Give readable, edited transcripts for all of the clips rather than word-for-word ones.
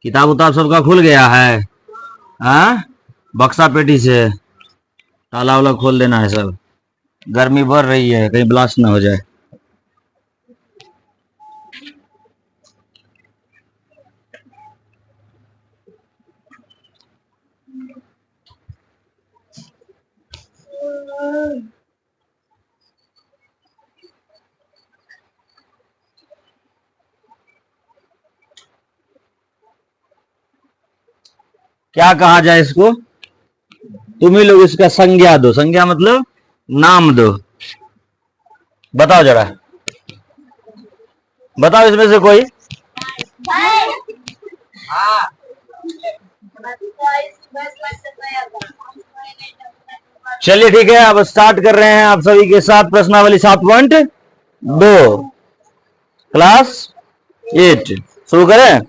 किताब उताब सबका खुल गया है? हाँ, बक्सा पेटी से ताला वाला खोल देना है सब। गर्मी बढ़ रही है, कहीं ब्लास्ट ना हो जाए। क्या कहा जाए इसको? तुम ही लोग इसका संज्ञा दो। संज्ञा मतलब नाम दो। बताओ जरा, बताओ इसमें से कोई। चलिए ठीक है, अब स्टार्ट कर रहे हैं आप सभी के साथ प्रश्नावली 7.2 क्लास 8। शुरू करें?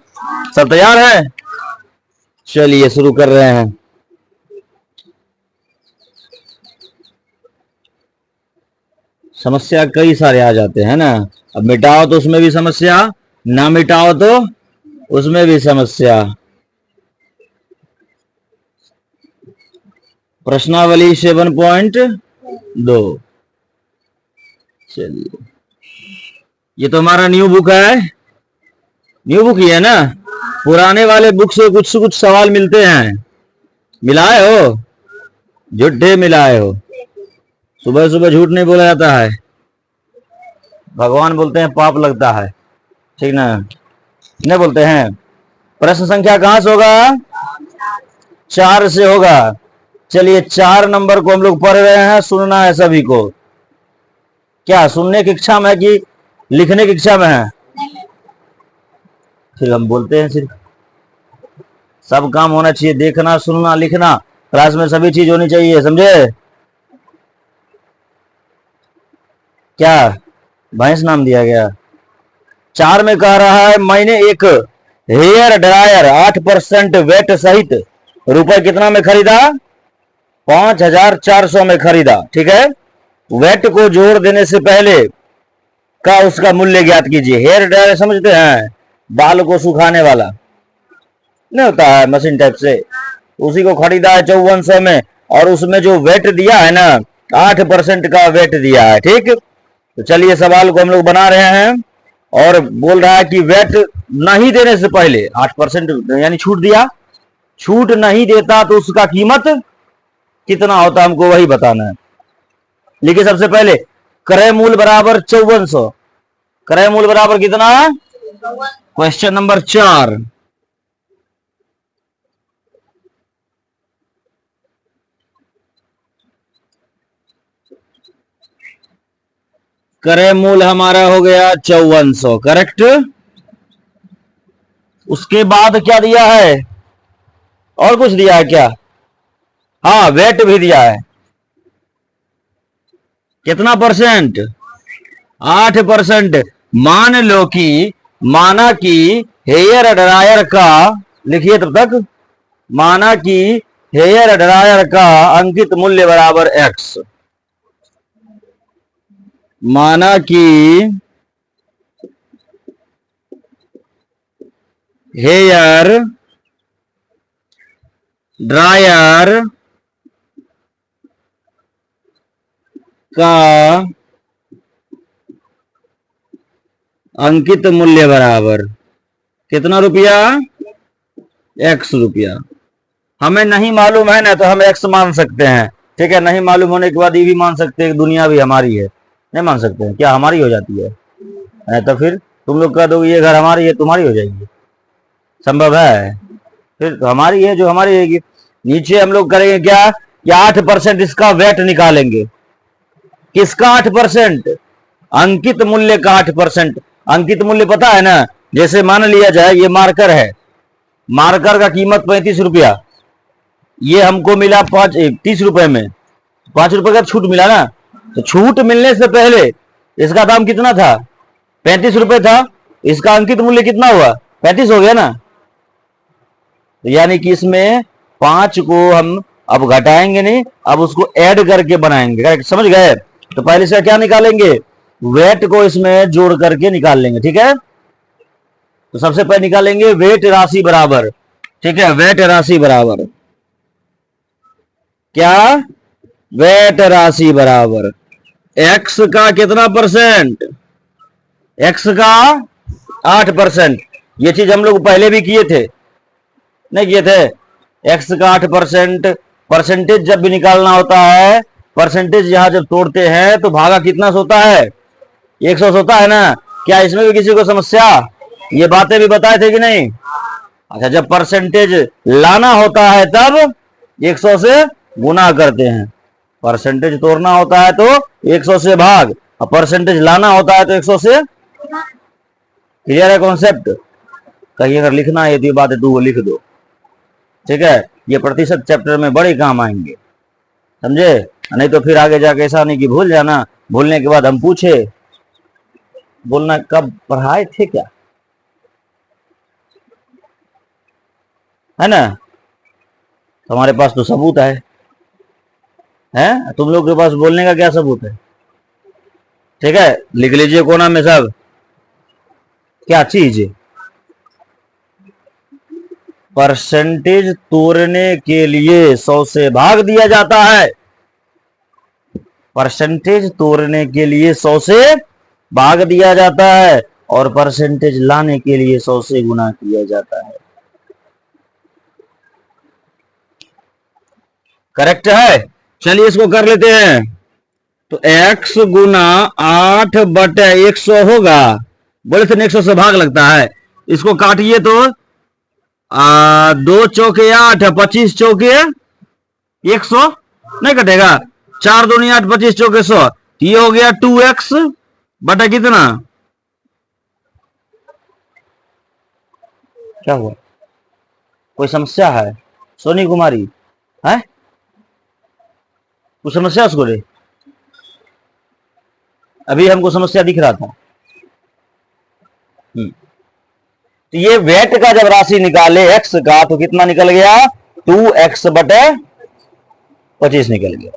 सब तैयार है? चलिए शुरू कर रहे हैं। समस्या कई सारे आ जाते हैं ना। अब मिटाओ तो उसमें भी समस्या, ना मिटाओ तो उसमें भी समस्या। प्रश्नावली 7.2। चलिए, ये तो हमारा न्यू बुक है। न्यू बुक ही है ना? पुराने वाले बुक से कुछ कुछ सवाल मिलते हैं। मिलाए हो? झूठे मिलाए हो। सुबह सुबह झूठ नहीं बोला जाता है। भगवान बोलते हैं पाप लगता है, ठीक ना? नहीं बोलते हैं? प्रश्न संख्या कहां से होगा? 4 से होगा। चलिए 4 नंबर को हम लोग पढ़ रहे हैं। सुनना है सभी को। क्या सुनने की इच्छा में है कि लिखने की इच्छा में है? फिर हम बोलते हैं सिर्फ। सब काम होना चाहिए, देखना, सुनना, लिखना। क्लास में सभी चीज होनी चाहिए, समझे? क्या भैंस नाम दिया गया? 4 में कह रहा है मैंने एक हेयर ड्रायर 8% वेट सहित रुपए कितना में खरीदा? 5400 में खरीदा। ठीक है, वेट को जोड़ देने से पहले का उसका मूल्य ज्ञात कीजिए। हेयर ड्रायर समझते हैं? बाल को सुखाने वाला नहीं होता है, मशीन टाइप से। उसी को खरीदा है 5400 में, और उसमें जो वेट दिया है ना, 8% का वेट दिया है। ठीक, तो चलिए सवाल को हम लोग बना रहे हैं। और बोल रहा है कि वेट नहीं देने से पहले 8% यानी छूट दिया। छूट नहीं देता तो उसका कीमत कितना होता, हमको वही बताना है। लिखिए सबसे पहले, क्रय मूल्य बराबर 5400। क्रय मूल्य बराबर कितना? Question number 4। क्रय मूल्य हमारा हो गया 5400, करेक्ट। उसके बाद क्या दिया है? और कुछ दिया है क्या? हाँ, वेट भी दिया है। कितना परसेंट? 8%। मान लो कि, माना कि हेयर ड्रायर का, लिखिए तब तक, माना कि हेयर ड्रायर का अंकित मूल्य बराबर x। माना कि हेयर ड्रायर का अंकित मूल्य बराबर कितना रुपया? x रुपया। हमें नहीं मालूम है ना, तो हम x मान सकते हैं। ठीक है, नहीं मालूम होने के बाद ये भी मान सकते हैं दुनिया भी हमारी है। नहीं मान सकते हैं? क्या हमारी हो जाती है? तो फिर तुम लोग कह दो ये घर हमारी है, तुम्हारी हो जाएगी? संभव है? फिर तो हमारी है, जो हमारी रहेगी। नीचे हम लोग करेंगे क्या कि 8% इसका वेट निकालेंगे। किसका 8%? अंकित मूल्य का 8%। अंकित मूल्य पता है ना? जैसे मान लिया जाए ये मार्कर है, मार्कर का कीमत 35 रुपया, ये हमको मिला 30 रुपए में। 5 रुपए का छूट मिला ना, तो छूट मिलने से पहले इसका दाम कितना था? 35 रुपए था। इसका अंकित मूल्य कितना हुआ? 35 हो गया ना। तो यानी कि इसमें 5 को हम अब घटाएंगे नहीं, अब उसको ऐड करके बनाएंगे, समझ गए? तो पहले से क्या निकालेंगे? वेट को इसमें जोड़ करके निकाल लेंगे, ठीक है। तो सबसे पहले निकालेंगे वेट राशि बराबर, ठीक है। वेट राशि बराबर क्या? वेट राशि बराबर एक्स का कितना परसेंट? एक्स का 8%। ये चीज हम लोग पहले भी किए थे, नहीं किए थे? एक्स का 8%। परसेंटेज जब भी निकालना होता है, परसेंटेज यहां जब तोड़ते हैं तो भागा कितना होता है? 100 होता है ना। क्या इसमें भी किसी को समस्या? ये बातें भी बताए थे कि नहीं? अच्छा, जब परसेंटेज लाना होता है तब 100 से गुना करते हैं। परसेंटेज तोड़ना होता है तो 100 से भाग, और परसेंटेज लाना होता है तो 100 से। क्लियर है कॉन्सेप्ट? कहीं अगर लिखना है तो बात है तो वो लिख दो, ठीक है। ये प्रतिशत चैप्टर में बड़े काम आएंगे, समझे? नहीं तो फिर आगे जाके ऐसा नहीं कि भूल जाना, भूलने के बाद हम पूछे बोलना कब पढ़ाए थे क्या, है ना। तुम्हारे पास तो सबूत है? तुम लोग के पास बोलने का क्या सबूत है? ठीक है, लिख लीजिए कोना में सब। क्या चीज? परसेंटेज तोड़ने के लिए 100 से भाग दिया जाता है। परसेंटेज तोड़ने के लिए 100 से भाग दिया जाता है, और परसेंटेज लाने के लिए 100 से गुना किया जाता है। करेक्ट है? चलिए इसको कर लेते हैं। तो x गुना 8/100 होगा। बोले थे 100 से भाग लगता है। इसको काटिए तो 2 चौके 8, 25 चौके 100 नहीं कटेगा। 4 दूनी 8, 25 चौके 100। ये हो गया 2x बटा कितना? क्या हुआ? कोई समस्या है सोनी कुमारी? है कुछ समस्या उसको? रे अभी हमको समस्या दिख रहा था। तो ये वेट का जब राशि निकाले x का तो कितना निकल गया? 2x बटे 25 निकल गया।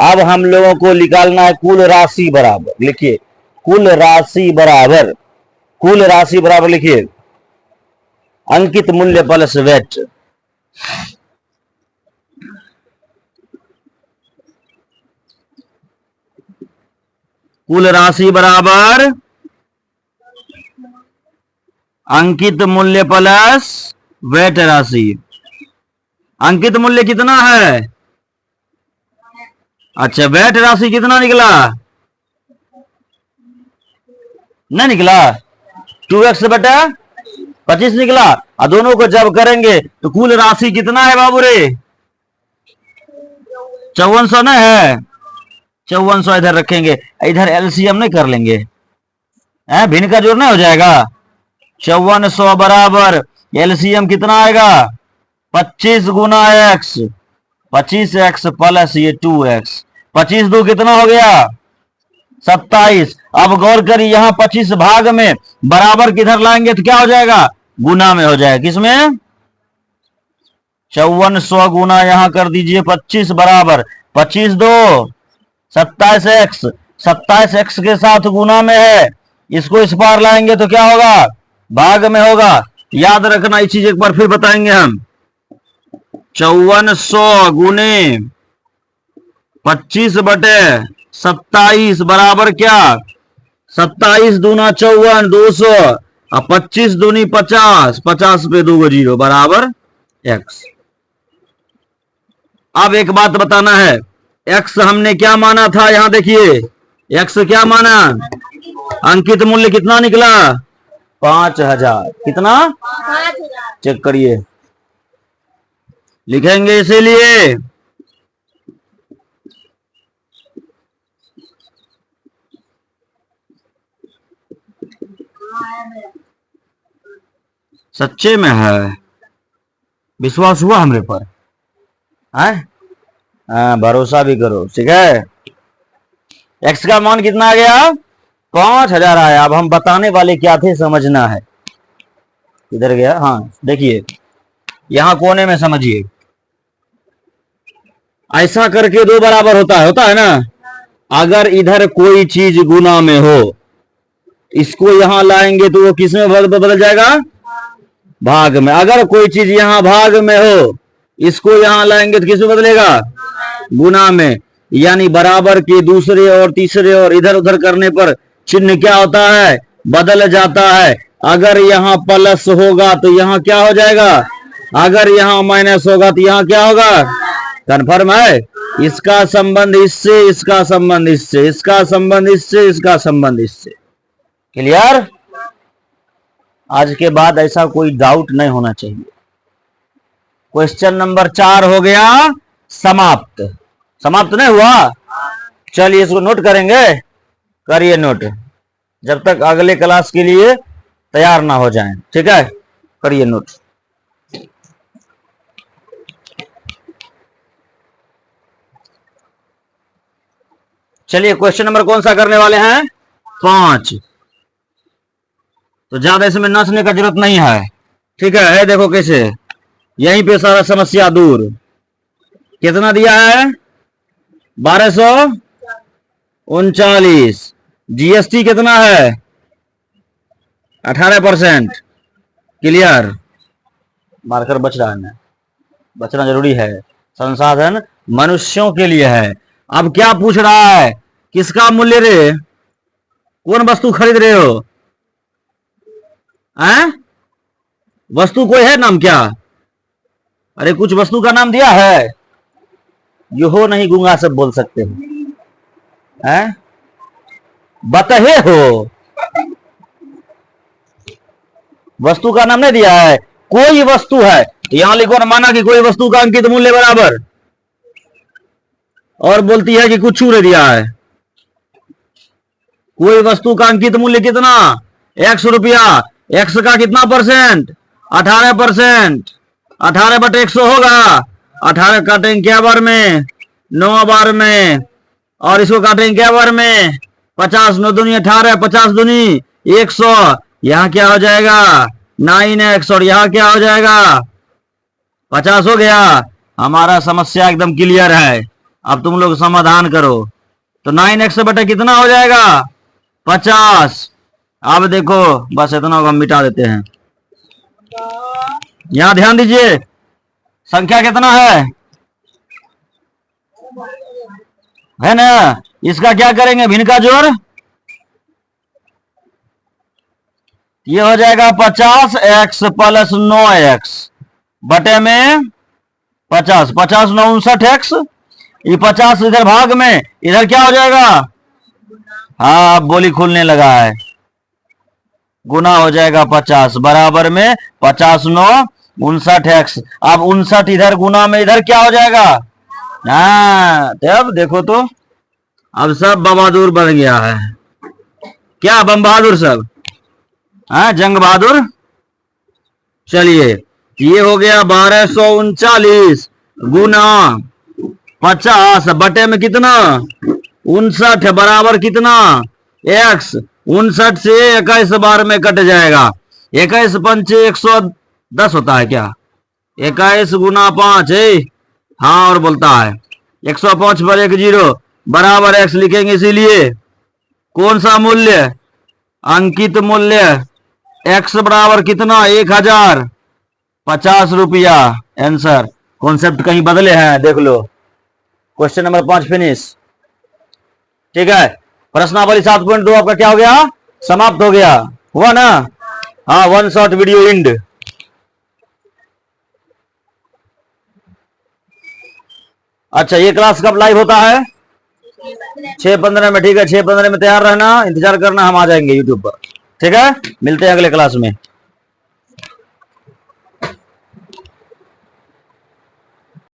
अब हम लोगों को निकालना है कुल राशि बराबर। लिखिए कुल राशि बराबर, कुल राशि बराबर लिखिए अंकित मूल्य प्लस वेट। कुल राशि बराबर अंकित मूल्य प्लस वेट राशि। अंकित मूल्य कितना है? अच्छा, वेट राशि कितना निकला? नहीं निकला, 2x बटा 25 निकला। और दोनों को जब करेंगे तो कुल राशि कितना है बाबू रे? 5400 ना है। 5400 इधर रखेंगे, इधर एलसीएम नहीं कर लेंगे, भिन्न का जोड़ नहीं हो जाएगा। 5400 बराबर एलसीएम कितना आएगा? 25 गुना x, 25x प्लस ये 2x। 25 दो कितना हो गया? 27। अब गौर करिए यहां 25 भाग में बराबर किधर लाएंगे तो क्या हो जाएगा? गुना में हो जाएगा। किसमें? 5400 गुना यहां कर दीजिए 25 बराबर 25 दो 27x, 27x के साथ गुना में है। इसको इस पार लाएंगे तो क्या होगा? भाग में होगा। याद रखना ये चीज एक बार फिर बताएंगे हम। 5400 गुने 25 बटे 27 बराबर क्या? 27 दूना 54, 200, और 25 दूनी 50, 50 पे 2 0 बराबर x। अब एक बात बताना है, x हमने क्या माना था? यहां देखिए x क्या माना? अंकित मूल्य कितना निकला? 5000। कितना? 5000। चेक करिए, लिखेंगे इसीलिए सच्चे में है, विश्वास हुआ हमरे पर? भरोसा भी करो, ठीक है। x का मान कितना आ गया? 5,000 आया। अब हम बताने वाले क्या थे, समझना है। इधर गया, हाँ देखिए यहां कोने में समझिए, ऐसा करके 2 बराबर होता है ना। अगर इधर कोई चीज गुना में हो, इसको यहां लाएंगे तो वो किस में बदल जाएगा, भाग में। अगर कोई चीज यहां भाग में हो, इसको यहां लाएंगे तो किस में बदलेगा, गुना में। यानी बराबर के दूसरे और तीसरे और इधर उधर करने पर चिन्ह क्या होता है, बदल जाता है। अगर यहां प्लस होगा तो यहां क्या हो जाएगा, अगर यहां माइनस होगा तो यहां क्या होगा, कन्फर्म है। इसका संबंध इससे, इसका संबंध इससे, इसका संबंध इससे, इसका संबंध इससे। क्लियर। आज के बाद ऐसा कोई डाउट नहीं होना चाहिए। क्वेश्चन नंबर 4 हो गया समाप्त। समाप्त नहीं हुआ, चलिए इसको नोट करेंगे, करिए नोट, जब तक अगले क्लास के लिए तैयार ना हो जाएं। ठीक है, करिए नोट। चलिए क्वेश्चन नंबर कौन सा करने वाले हैं, 5। तो ज्यादा इसमें नाचने का जरूरत नहीं है। ठीक है, देखो कैसे, यहीं पे सारा समस्या दूर। कितना दिया है, 1239। जीएसटी कितना है, 18%। क्लियर। मार्कर बच रहा है ना, बचना जरूरी है, संसाधन मनुष्यों के लिए है। अब क्या पूछ रहा है, किसका मूल्य रे, कौन वस्तु खरीद रहे हो, हैं? वस्तु कोई है नाम क्या, अरे कुछ वस्तु का नाम दिया है, यो हो नहीं गूंगा सब बोल सकते हो, हैं? बतहे हो, वस्तु का नाम नहीं दिया है, कोई वस्तु है। यहां लिखो ना, माना कि कोई वस्तु का अंकित मूल्य बराबर, और बोलती है कि कुछ छूरे दिया है। कोई वस्तु का अंकित मूल्य कितना, 100 रुपया। एक्स का कितना परसेंट, 18%। 18/100 होगा, 18 काटेंगे क्या बार में, 9 बार में, और इसको काटेंगे क्या बार में, 50। 9 दूनी 18, 50 दूनी 100। यहां क्या हो जाएगा, 9x, और यहां क्या हो जाएगा, 50 हो गया। हमारा समस्या एकदम क्लियर है, अब तुम लोग समाधान करो। तो 9x बटे कितना हो जाएगा, 50। अब देखो बस इतना को हम मिटा देते हैं। यहां ध्यान दीजिए, संख्या कितना है ना। इसका क्या करेंगे, भिन्न का जोड़, ये हो जाएगा 50x प्लस 9x बटे में 50। 50 9 59x, ये 50 इधर भाग में, इधर क्या हो जाएगा, हाँ बोली खुलने लगा है, गुना हो जाएगा 50, बराबर में 50 9 59x। अब 59 इधर गुना में, इधर क्या हो जाएगा, हाँ तब देखो तो अब सब बहादुर बन गया है। क्या बम बहादुर सब, हाँ जंग बहादुर। चलिए ये हो गया 1239 गुना 50 बटे में कितना, 59 बराबर कितना, x। 59 से 21 बार में कट जाएगा, 21 पंचे 110 होता है क्या, 21 गुना 5 है, हाँ और बोलता है 105 पर 1 0 बराबर x लिखेंगे। इसीलिए कौन सा मूल्य, अंकित मूल्य, x बराबर कितना, 1050 रुपया। आंसर, कॉन्सेप्ट कहीं बदले हैं देख लो। Question number 5 finish. ठीक है, प्रश्नावली 7.2 आपका क्या हो गया, समाप्त हो गया, हुआ ना। हाँ, 1 शॉट वीडियो इंड। अच्छा, ये क्लास कब लाइव होता है, 6:15 में। ठीक है, 6:15 में तैयार रहना, इंतजार करना, हम आ जाएंगे यूट्यूब पर। ठीक है, मिलते हैं अगले क्लास में।